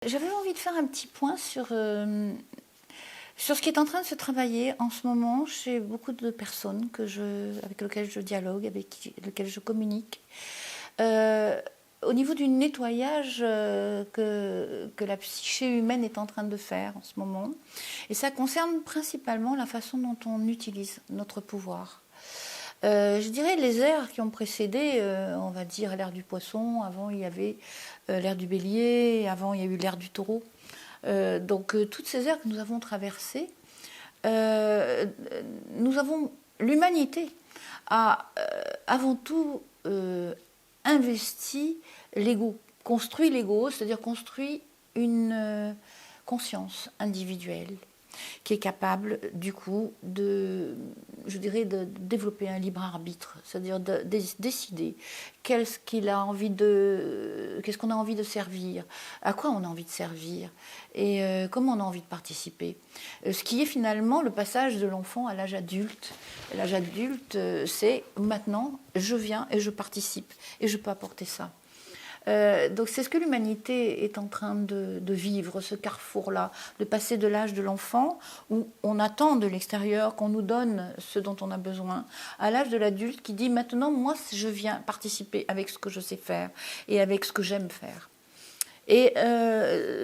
J'avais envie de faire un petit point sur ce qui est en train de se travailler en ce moment chez beaucoup de personnes avec lesquelles je dialogue, avec lesquelles je communique. Au niveau du nettoyage que la psyché humaine est en train de faire en ce moment. Et ça concerne principalement la façon dont on utilise notre pouvoir. Je dirais les ères qui ont précédé, on va dire l'ère du poisson, avant il y avait l'ère du bélier, avant il y a eu l'ère du taureau. Donc toutes ces ères que nous avons traversées, l'humanité a avant tout investi l'ego, construit l'ego, c'est-à-dire construit une conscience individuelle qui est capable du coup de développer un libre arbitre, c'est-à-dire de décider qu'est-ce qu'on a envie de servir, à quoi on a envie de servir et comment on a envie de participer. Ce qui est finalement le passage de l'enfant à l'âge adulte. L'âge adulte, c'est maintenant je viens et je participe et je peux apporter ça. Donc c'est ce que l'humanité est en train de vivre, ce carrefour-là, de passer de l'âge de l'enfant, où on attend de l'extérieur qu'on nous donne ce dont on a besoin, à l'âge de l'adulte qui dit maintenant, moi, je viens participer avec ce que je sais faire et avec ce que j'aime faire. Et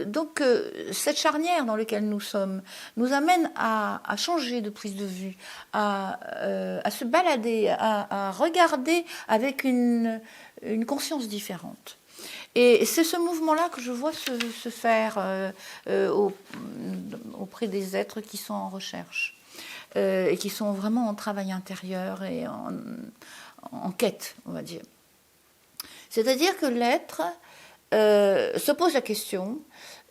donc cette charnière dans laquelle nous sommes nous amène à changer de prise de vue, à se balader, à regarder avec une conscience différente. Et c'est ce mouvement-là que je vois se faire auprès des êtres qui sont en recherche et qui sont vraiment en travail intérieur et en quête, on va dire. C'est-à-dire que l'être se pose la question,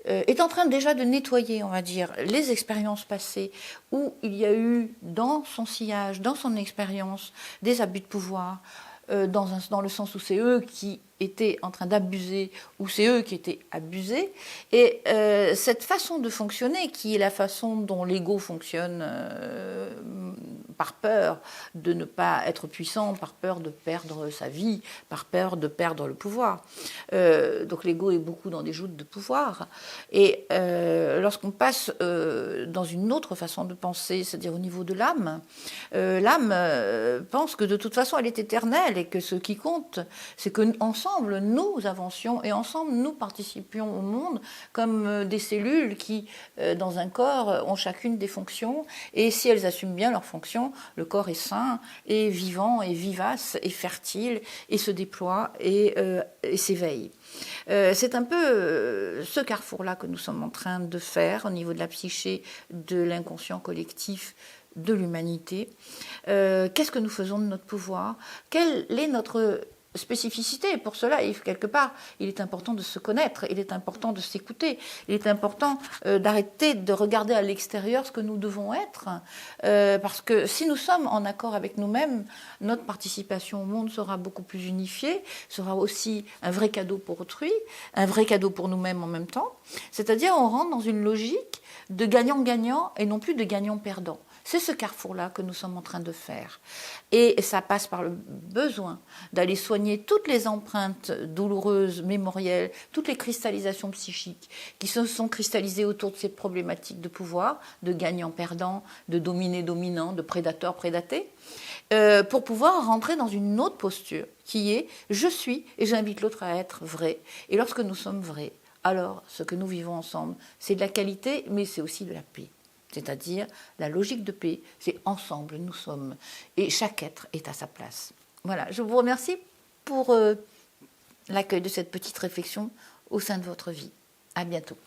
est en train déjà de nettoyer, on va dire, les expériences passées où il y a eu dans son sillage, dans son expérience, des abus de pouvoir, dans le sens où c'est eux qui étaient en train d'abuser ou c'est eux qui étaient abusés. Et cette façon de fonctionner, qui est la façon dont l'ego fonctionne par peur de ne pas être puissant, par peur de perdre sa vie, par peur de perdre le pouvoir. Donc l'ego est beaucoup dans des joutes de pouvoir. Et lorsqu'on passe dans une autre façon de penser, c'est-à-dire au niveau de l'âme, l'âme pense que de toute façon elle est éternelle et que ce qui compte, c'est qu'ensemble nous avancions et ensemble nous participions au monde comme des cellules qui, dans un corps, ont chacune des fonctions. Et si elles assument bien leurs fonctions, le corps est sain, et vivant, et vivace, et fertile, et se déploie, et s'éveille. C'est un peu ce carrefour-là que nous sommes en train de faire au niveau de la psyché, de l'inconscient collectif, de l'humanité. Qu'est-ce que nous faisons de notre pouvoir? Quelle est notre spécificité? Et pour cela, quelque part, il est important de se connaître, il est important de s'écouter, il est important d'arrêter de regarder à l'extérieur ce que nous devons être, parce que si nous sommes en accord avec nous-mêmes, notre participation au monde sera beaucoup plus unifiée, sera aussi un vrai cadeau pour autrui, un vrai cadeau pour nous-mêmes en même temps. C'est-à-dire, on rentre dans une logique de gagnant-gagnant et non plus de gagnant-perdant. C'est ce carrefour-là que nous sommes en train de faire. Et ça passe par le besoin d'aller soigner toutes les empreintes douloureuses, mémorielles, toutes les cristallisations psychiques qui se sont cristallisées autour de ces problématiques de pouvoir, de gagnant-perdant, de dominé-dominant, de prédateur-prédaté, pour pouvoir rentrer dans une autre posture qui est « je suis » et j'invite l'autre à être vrai. Et lorsque nous sommes vrais, alors ce que nous vivons ensemble, c'est de la qualité, mais c'est aussi de la paix. C'est-à-dire, la logique de paix, c'est ensemble, nous sommes. Et chaque être est à sa place. Voilà, je vous remercie pour l'accueil de cette petite réflexion au sein de votre vie. À bientôt.